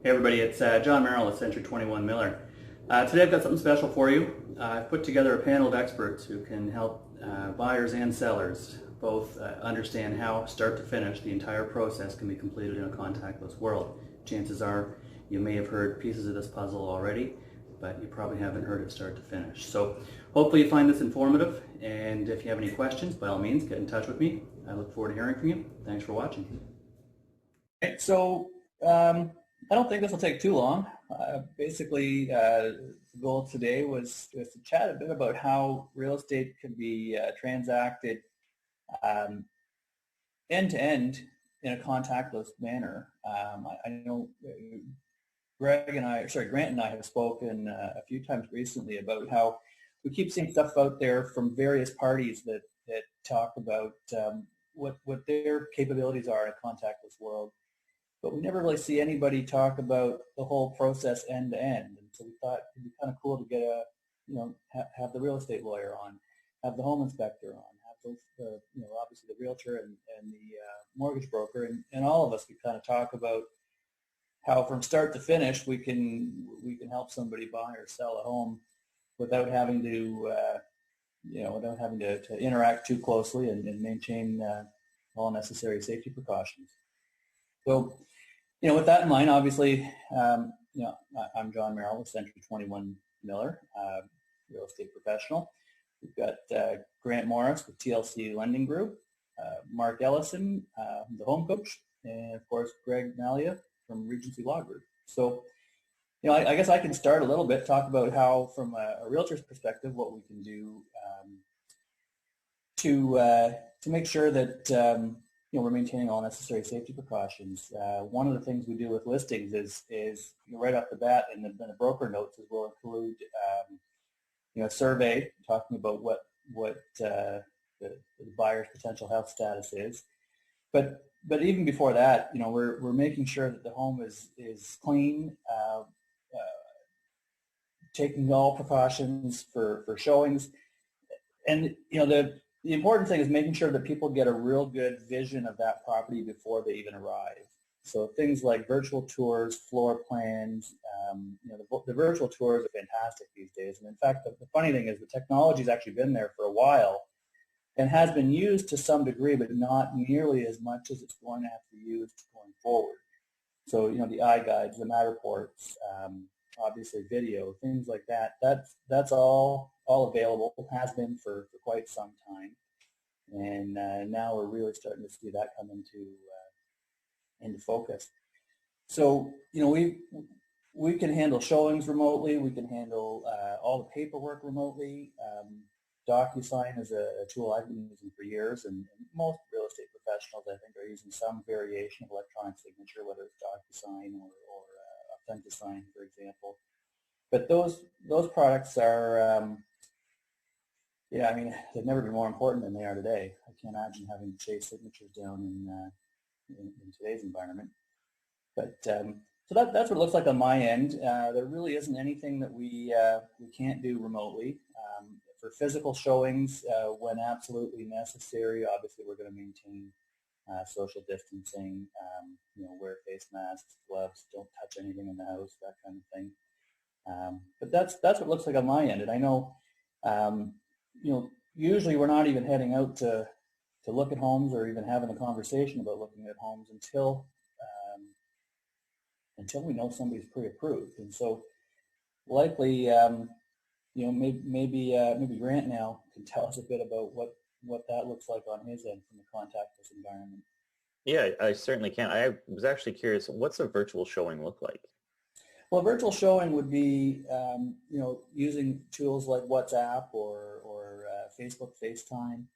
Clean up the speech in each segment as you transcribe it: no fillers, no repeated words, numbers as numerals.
Hey everybody, it's John Merrill with Century 21 Miller. Today I've got something special for you. I've put together a panel of experts who can help buyers and sellers both understand how, start to finish, the entire process can be completed in a contactless world. Chances are you may have heard pieces of this puzzle already, but you probably haven't heard it start to finish. So hopefully you find this informative, and if you have any questions, by all means, get in touch with me. I look forward to hearing from you. Thanks for watching. Okay, so I don't think this will take too long. Basically, the goal today was to chat a bit about how real estate can be transacted end-to-end in a contactless manner. I know Grant and I have spoken a few times recently about how we keep seeing stuff out there from various parties that talk about what their capabilities are in a contactless world. But we never really see anybody talk about the whole process end to end. And so we thought it'd be kind of cool to get have the real estate lawyer on, have the home inspector on, have obviously the realtor and the mortgage broker, and all of us could kind of talk about how from start to finish we can help somebody buy or sell a home without having to to interact too closely and maintain all necessary safety precautions. So, with that in mind, obviously, I'm John Merrill with Century 21 Miller, real estate professional. We've got Grant Morris with TLC Lending Group, Mark Ellison, the home coach, and of course, Greg Mallia from Regency Law Group. So, I guess I can start a little bit, talk about how, from a realtor's perspective, what we can do to make sure that we're maintaining all necessary safety precautions. One of the things we do with listings is right off the bat in the broker notes is we'll include a survey talking about what the buyer's potential health status is. But even before that, we're making sure that the home is clean, taking all precautions for showings, and the important thing is making sure that people get a real good vision of that property before they even arrive. So things like virtual tours, floor plans, the virtual tours are fantastic these days. And in fact, the funny thing is the technology has actually been there for a while and has been used to some degree, but not nearly as much as it's going to have to be used going forward. So, the eye guides, the Matterports, obviously video, things like that. That's all available, has been for quite some time, and now we're really starting to see that come into focus. So we can handle showings remotely. We can handle all the paperwork remotely. DocuSign is a tool I've been using for years, and most real estate professionals, I think, are using some variation of electronic signature, whether it's DocuSign or Apr-15-2020, for example. But those products are, they've never been more important than they are today. I can't imagine having to chase signatures down in today's environment. But so that's what it looks like on my end. There really isn't anything that we can't do remotely. For physical showings, when absolutely necessary, obviously we're going to maintain social distancing, wear face masks, gloves, don't touch anything in the house, that kind of thing. But that's what it looks like on my end. And I know, usually we're not even heading out to look at homes or even having a conversation about looking at homes until we know somebody's pre-approved. And so likely, maybe Grant now can tell us a bit about what that looks like on his end from a contactless environment. Yeah, I certainly can. I was actually curious, what's a virtual showing look like? Well, a virtual showing would be, using tools like WhatsApp or Facebook FaceTime.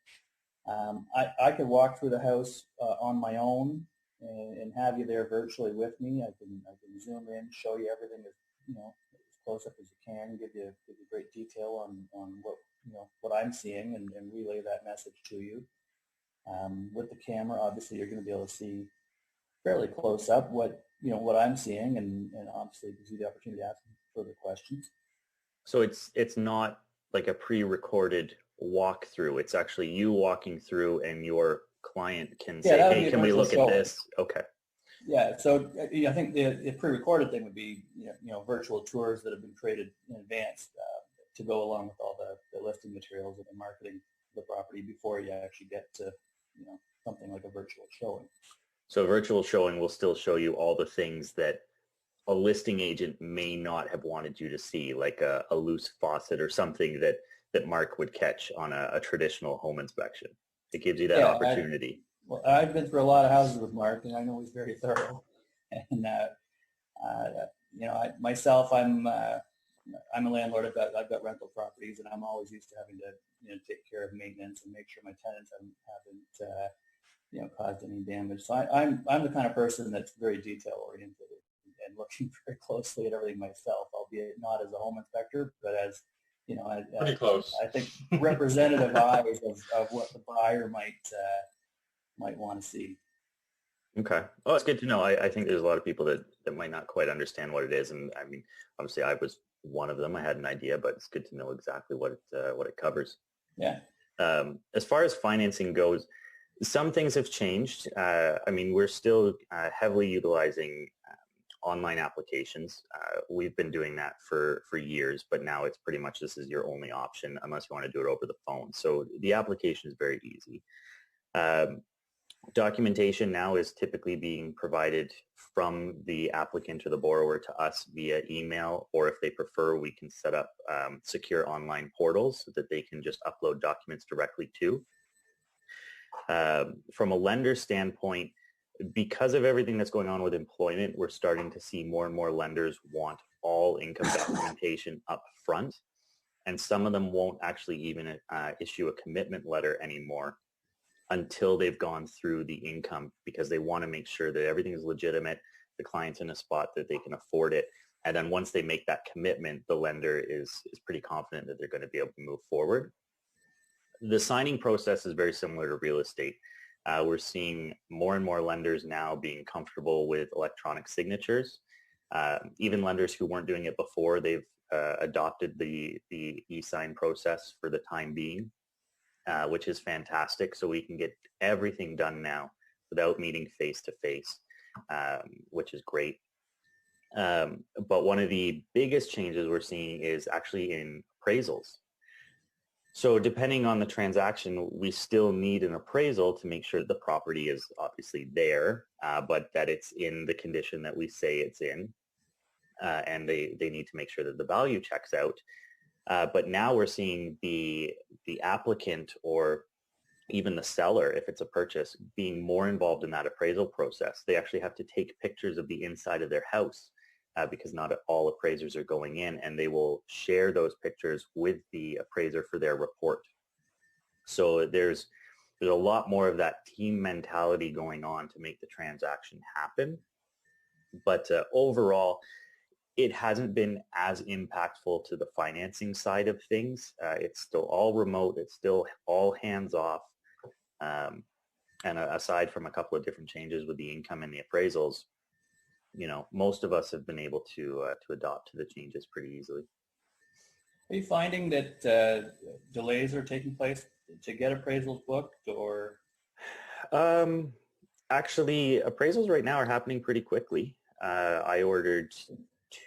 I could walk through the house on my own and have you there virtually with me. I can zoom in, show you everything as close up as you can, give you great detail on what I'm seeing and relay that message to you. With the camera, obviously, you're going to be able to see fairly close up what I'm seeing, and obviously gives you the opportunity to ask further questions. So it's not like a pre-recorded walkthrough. It's actually you walking through, and your client can say, "Hey, can we look at this?" Okay. Yeah, so I think the pre-recorded thing would be virtual tours that have been created in advance to go along with all the listing materials and the marketing of the property before you actually get to something like a virtual showing. So a virtual showing will still show you all the things that a listing agent may not have wanted you to see, like a loose faucet or something that Mark would catch on a traditional home inspection. It gives you that opportunity. I've been through a lot of houses with Mark, and I know he's very thorough. And myself, I'm a landlord. I've got rental properties, and I'm always used to having to take care of maintenance and make sure my tenants haven't caused any damage. So I'm the kind of person that's very detail oriented and looking very closely at everything myself, albeit not as a home inspector, but as pretty close. I think representative eyes of what the buyer might want to see. Okay. Well, it's good to know. I think there's a lot of people that might not quite understand what it is. And I mean, obviously I was one of them. I had an idea, but it's good to know exactly what it covers. Yeah. As far as financing goes, some things have changed. I mean, we're still heavily utilizing online applications. We've been doing that for years, but now it's pretty much this is your only option unless you want to do it over the phone. So the application is very easy. Documentation now is typically being provided from the applicant or the borrower to us via email, or if they prefer, we can set up secure online portals so that they can just upload documents directly to. From a lender standpoint, because of everything that's going on with employment, we're starting to see more and more lenders want all income documentation up front, and some of them won't actually even issue a commitment letter anymore until they've gone through the income, because they want to make sure that everything is legitimate, the client's in a spot that they can afford it, and then once they make that commitment, the lender is pretty confident that they're going to be able to move forward. The signing process is very similar to real estate. We're seeing more and more lenders now being comfortable with electronic signatures. Even lenders who weren't doing it before, they've adopted the e-sign process for the time being, which is fantastic. So we can get everything done now without meeting face-to-face, which is great. But one of the biggest changes we're seeing is actually in appraisals. So depending on the transaction, we still need an appraisal to make sure the property is obviously there, but that it's in the condition that we say it's in. And they need to make sure that the value checks out. But now we're seeing the applicant or even the seller, if it's a purchase, being more involved in that appraisal process. They actually have to take pictures of the inside of their house because not all appraisers are going in, and they will share those pictures with the appraiser for their report. So there's a lot more of that team mentality going on to make the transaction happen. But overall, it hasn't been as impactful to the financing side of things. It's still all remote. It's still all hands off. And aside from a couple of different changes with the income and the appraisals, most of us have been able to adopt to the changes pretty easily. Are you finding that delays are taking place to get appraisals booked, or? Actually, appraisals right now are happening pretty quickly. I ordered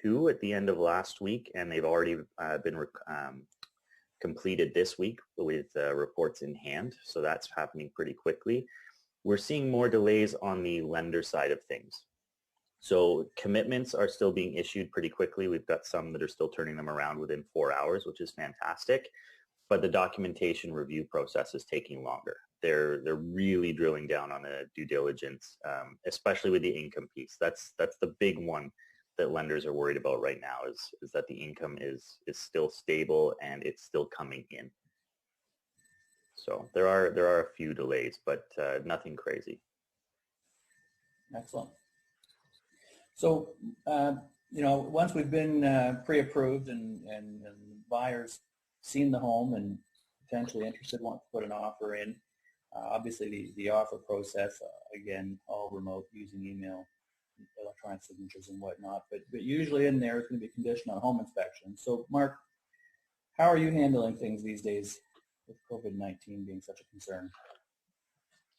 2 at the end of last week, and they've already been completed this week with reports in hand. So that's happening pretty quickly. We're seeing more delays on the lender side of things. So commitments are still being issued pretty quickly. We've got some that are still turning them around within 4 hours, which is fantastic. But the documentation review process is taking longer. They're really drilling down on the due diligence, especially with the income piece. That's the big one that lenders are worried about right now is that the income is still stable and it's still coming in. So there are a few delays, but nothing crazy. Excellent. So, once we've been pre-approved and buyers seen the home and potentially interested, want to put an offer in, obviously the offer process, again, all remote using email, electronic signatures and whatnot, but usually in there is going to be a condition on home inspection. So, Mark, how are you handling things these days with COVID-19 being such a concern?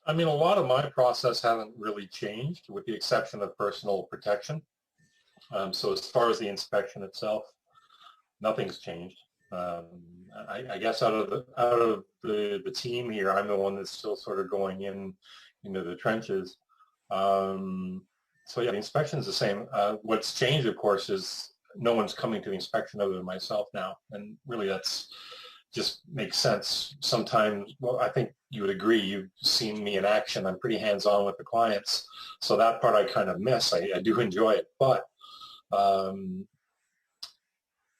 I mean, a lot of my process hasn't really changed with the exception of personal protection. So as far as the inspection itself, nothing's changed. I guess out of the team here, I'm the one that's still sort of going into the trenches. So yeah, the inspection's the same. What's changed, of course, is no one's coming to the inspection other than myself now, and really that's just makes sense. Sometimes, well, I think you would agree. You've seen me in action. I'm pretty hands-on with the clients, so that part I kind of miss. I do enjoy it, but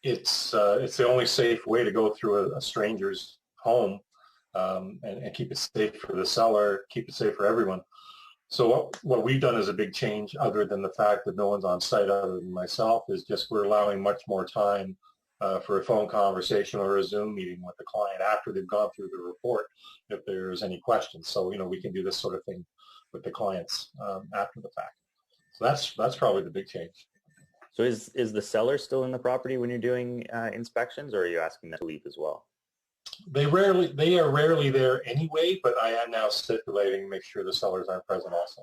it's the only safe way to go through a stranger's home and keep it safe for the seller, keep it safe for everyone. So what we've done is a big change, other than the fact that no one's on site other than myself, is just we're allowing much more time for a phone conversation or a Zoom meeting with the client after they've gone through the report, if there's any questions. So, we can do this sort of thing with the clients after the fact. So that's probably the big change. So is the seller still in the property when you're doing inspections, or are you asking them to leave as well? They are rarely there anyway, but I am now stipulating make sure the sellers aren't present also.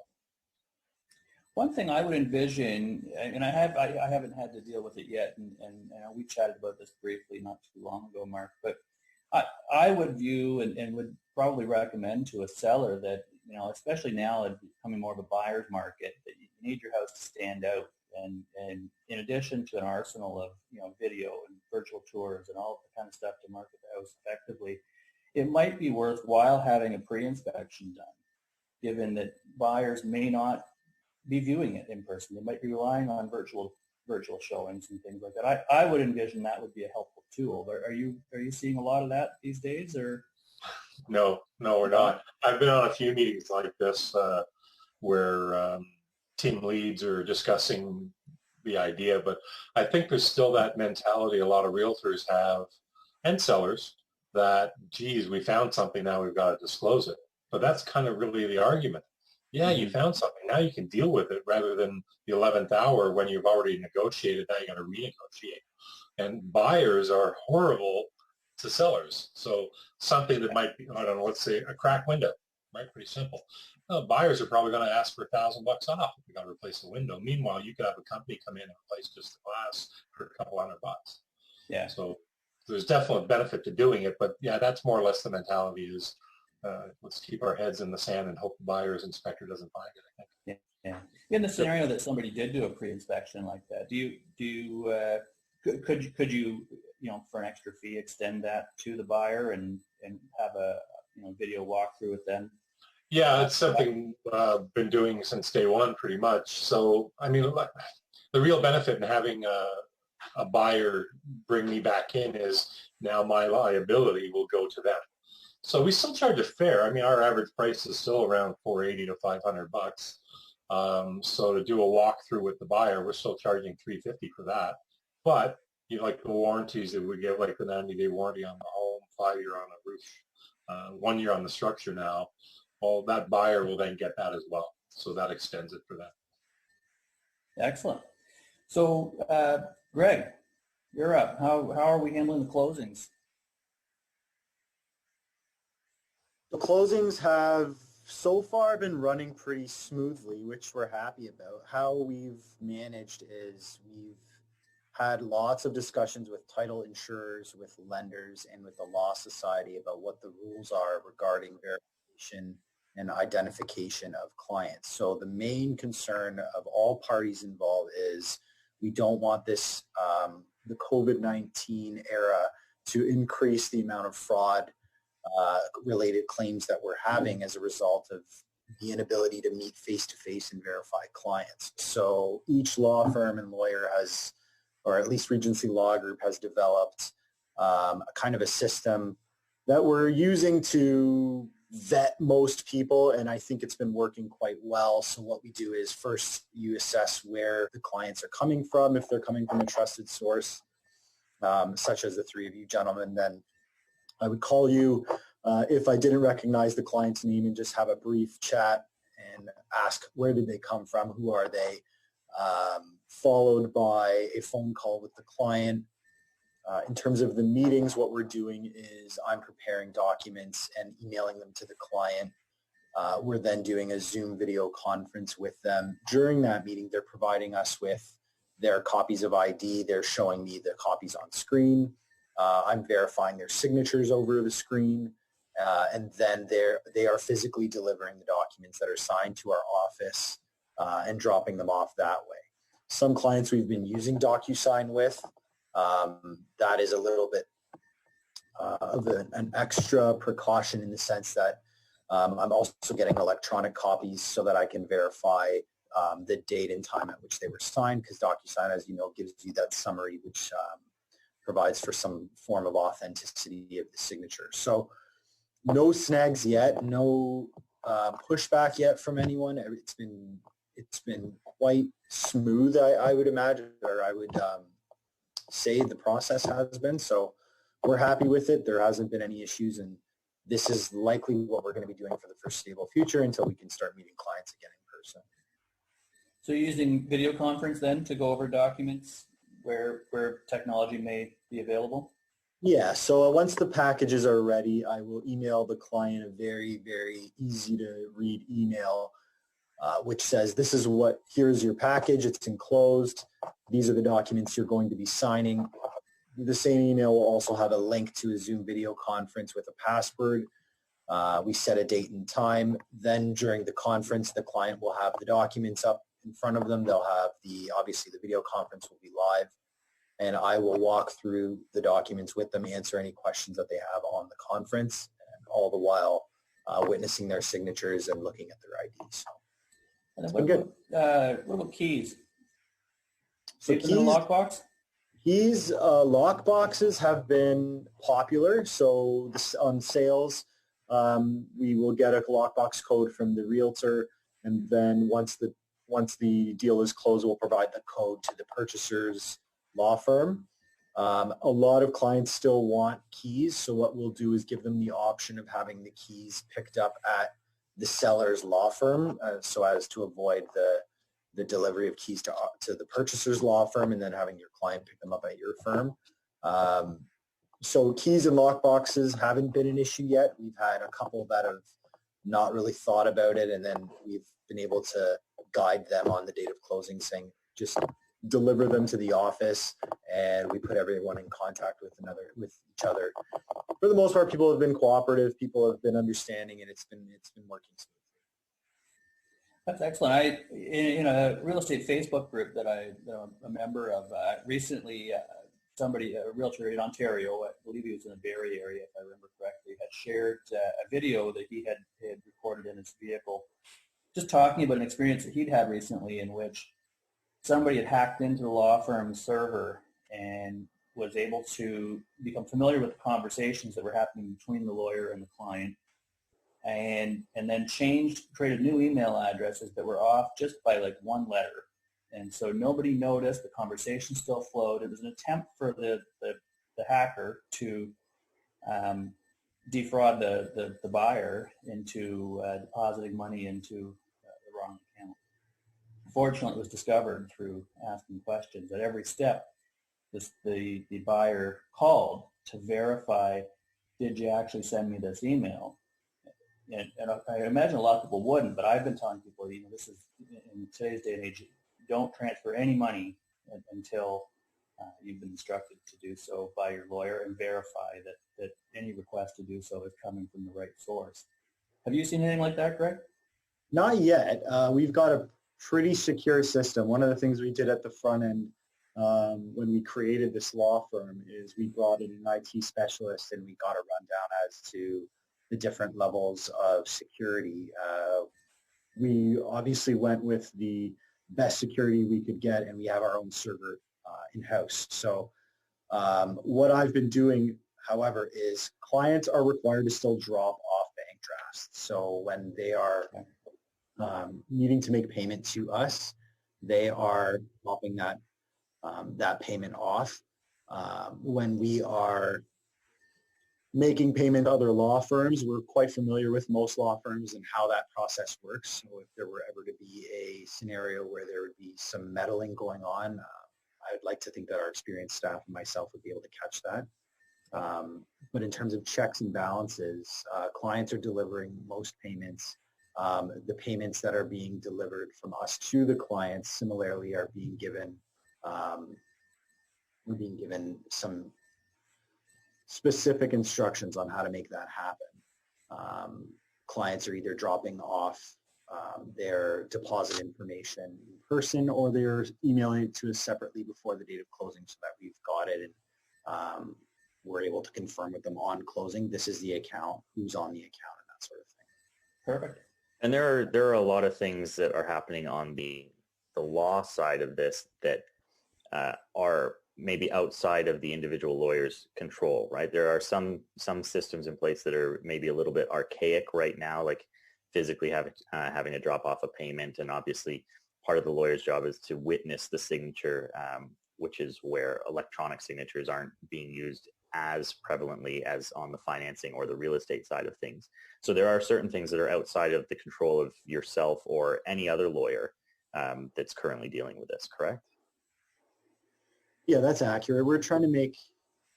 One thing I would envision, and I haven't had to deal with it yet, and we chatted about this briefly not too long ago, Mark, but I would view and would probably recommend to a seller that, especially now it's becoming more of a buyer's market, that you need your house to stand out. And in addition to an arsenal of video and virtual tours and all the kind of stuff to market the house effectively, it might be worthwhile having a pre-inspection done, given that buyers may not be viewing it in person. They might be relying on virtual showings and things like that. I would envision that would be a helpful tool. Are you seeing a lot of that these days, or? No, we're not. I've been on a few meetings like this where team leads are discussing the idea, but I think there's still that mentality a lot of realtors have and sellers that, geez, we found something, now we've got to disclose it. But that's kind of really the argument. Yeah, you found something, now you can deal with it, rather than the 11th hour when you've already negotiated, now you got to renegotiate. And buyers are horrible to sellers. So something that might be, I don't know, let's say a cracked window, right? Pretty simple. Buyers are probably going to ask for $1,000 off if you got to replace the window. Meanwhile, you could have a company come in and replace just the glass for a couple $100. Yeah. So there's definitely a benefit to doing it, but yeah, that's more or less the mentality is let's keep our heads in the sand and hope the buyer's inspector doesn't find it, I think. Yeah. In the scenario that somebody did do a pre-inspection like that, could you for an extra fee extend that to the buyer and have a video walkthrough with them? Yeah, it's something I've been doing since day one pretty much. So, I mean, the real benefit in having a buyer bring me back in is now my liability will go to them. So we still charge a fair. I mean, our average price is still around $480 to $500. So to do a walkthrough with the buyer, we're still charging $350 for that. But like the warranties that we get, like the 90-day warranty on the home, 5-year on the roof, 1 year on the structure now. Well, that buyer will then get that as well. So that extends it for them. Excellent. So, Greg, you're up. How are we handling the closings? The closings have so far been running pretty smoothly, which we're happy about. How we've managed is we've had lots of discussions with title insurers, with lenders, and with the Law Society about what the rules are regarding verification and identification of clients. So the main concern of all parties involved is we don't want this, the COVID-19 era, to increase the amount of fraud related claims that we're having as a result of the inability to meet face-to-face and verify clients. So each law firm and lawyer has, or at least Regency Law Group has developed a kind of a system that we're using to vet most people, and I think it's been working quite well. So what we do is first you assess where the clients are coming from. If they're coming from a trusted source, such as the three of you gentlemen, then I would call you if I didn't recognize the client's name and just have a brief chat and ask where did they come from, who are they, followed by a phone call with the client. In terms of the meetings, what we're doing is I'm preparing documents and emailing them to the client. We're then doing a Zoom video conference with them. During that meeting, they're providing us with their copies of ID. They're showing me the copies on screen. I'm verifying their signatures over the screen. And then they are physically delivering the documents that are signed to our office and dropping them off that way. Some clients we've been using DocuSign with, that is a little bit of an extra precaution in the sense that I'm also getting electronic copies so that I can verify the date and time at which they were signed, because DocuSign, as you know, gives you that summary which provides for some form of authenticity of the signature. So no snags yet, no pushback yet from anyone. It's been quite smooth, I would imagine, or I would say the process has been. So we're happy with it. There hasn't been any issues, and this is likely what we're going to be doing for the foreseeable future until we can start meeting clients again in person. So you're using video conference then to go over documents where technology may be available? Yeah, so once the packages are ready, I will email the client a very, very easy to read email which says, here's your package, it's enclosed, these are the documents you're going to be signing. The same email will also have a link to a Zoom video conference with a password. We set a date and time. Then during the conference, the client will have the documents up in front of them. They'll have obviously the video conference will be live, and I will walk through the documents with them, answer any questions that they have on the conference, and all the while witnessing their signatures and looking at their IDs. And then what about keys? So keys in a lockbox? Keys, lock boxes have been popular. So on sales, we will get a lockbox code from the realtor, and then once the deal is closed, we'll provide the code to the purchaser's law firm. A lot of clients still want keys, so what we'll do is give them the option of having the keys picked up at the seller's law firm, so as to avoid the delivery of keys to the purchaser's law firm and then having your client pick them up at your firm. So keys and lock boxes haven't been an issue yet. We've had a couple that have not really thought about it, and then we've been able to guide them on the date of closing, saying just deliver them to the office, and we put everyone in contact with each other. For the most part, people have been cooperative, people have been understanding, and it's been working smoothly. That's excellent. In a real estate Facebook group that I'm a member of, recently a realtor in Ontario, I believe he was in the Barrie area if I remember correctly, had shared a video that he had recorded in his vehicle, just talking about an experience that he'd had recently in which somebody had hacked into the law firm's server and was able to become familiar with the conversations that were happening between the lawyer and the client, and then created new email addresses that were off just by like one letter. And so nobody noticed, the conversation still flowed. It was an attempt for the hacker to defraud the buyer into depositing money into the wrong account. Fortunately, it was discovered through asking questions. At every step, the buyer called to verify, did you actually send me this email? And I imagine a lot of people wouldn't, but I've been telling people, this is, in today's day and age, don't transfer any money until you've been instructed to do so by your lawyer, and verify that any request to do so is coming from the right source. Have you seen anything like that, Greg? Not yet. We've got a pretty secure system. One of the things we did at the front end when we created this law firm is we brought in an IT specialist, and we got a rundown as to the different levels of security. We obviously went with the best security we could get, and we have our own server in-house. So what I've been doing, however, is clients are required to still drop off bank drafts. So when they are needing to make payment to us, they are dropping that payment off. When we are making payment to other law firms, we're quite familiar with most law firms and how that process works. So if there were ever to be a scenario where there would be some meddling going on, I would like to think that our experienced staff and myself would be able to catch that. But in terms of checks and balances, clients are delivering most payments The payments that are being delivered from us to the clients similarly are being given some specific instructions on how to make that happen. Clients are either dropping off their deposit information in person, or they're emailing it to us separately before the date of closing so that we've got it and we're able to confirm with them on closing, this is the account, who's on the account, and that sort of thing. Perfect. And there are a lot of things that are happening on the law side of this that are maybe outside of the individual lawyer's control, right? There are some systems in place that are maybe a little bit archaic right now, like physically having to drop off a payment. And obviously part of the lawyer's job is to witness the signature, which is where electronic signatures aren't being used as prevalently as on the financing or the real estate side of things. So there are certain things that are outside of the control of yourself or any other lawyer that's currently dealing with this, correct? Yeah, that's accurate. We're trying to make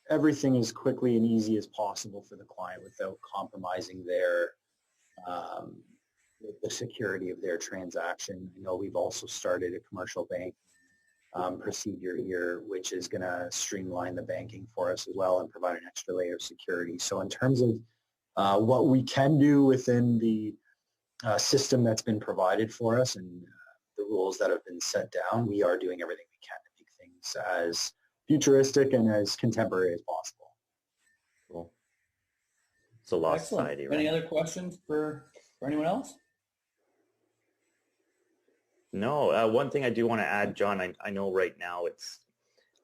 everything as quickly and easy as possible for the client without compromising their the security of their transaction. I know we've also started a commercial bank procedure here, which is going to streamline the banking for us as well and provide an extra layer of security. So in terms of what we can do within the system that's been provided for us and the rules that have been set down, we are doing everything we can to make things as futuristic and as contemporary as possible. Cool. It's a law Excellent. society, right? Any other questions for anyone else? No. One thing I do want to add, John, I know right now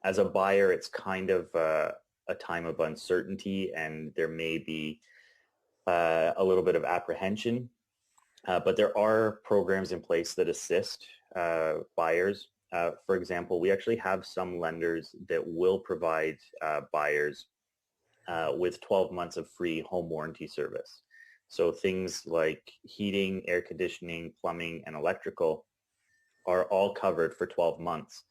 as a buyer, it's kind of a time of uncertainty, and there may be a little bit of apprehension, but there are programs in place that assist buyers. For example, we actually have some lenders that will provide buyers with 12 months of free home warranty service. So things like heating, air conditioning, plumbing, and electrical are all covered for 12 months.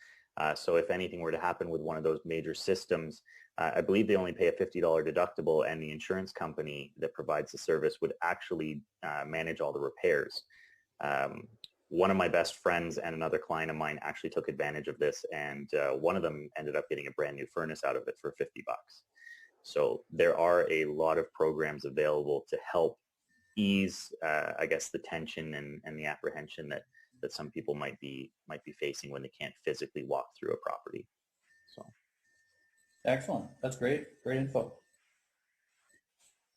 So if anything were to happen with one of those major systems, I believe they only pay a $50 deductible, and the insurance company that provides the service would actually manage all the repairs. One of my best friends and another client of mine actually took advantage of this, and one of them ended up getting a brand new furnace out of it for $50. So there are a lot of programs available to help ease, I guess, the tension and the apprehension that some people might be facing when they can't physically walk through a property. So, Excellent. That's great. Great info.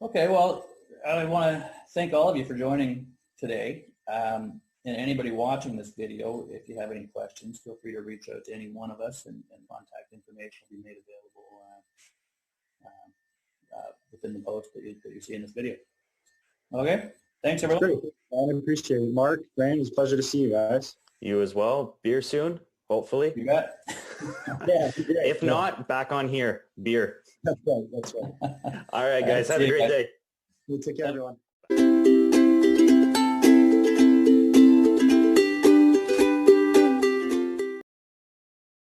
Okay, well, I want to thank all of you for joining today. And anybody watching this video, if you have any questions, feel free to reach out to any one of us, and contact information will be made available within the post that you see in this video. Okay, thanks everyone. Great. I appreciate it. Mark, Brandon, it was a pleasure to see you guys. you as well. Beer soon, hopefully. You bet. Yeah, If not, back on here. Beer. That's right. That's right. All right, guys. Have a great day. Take care, everyone.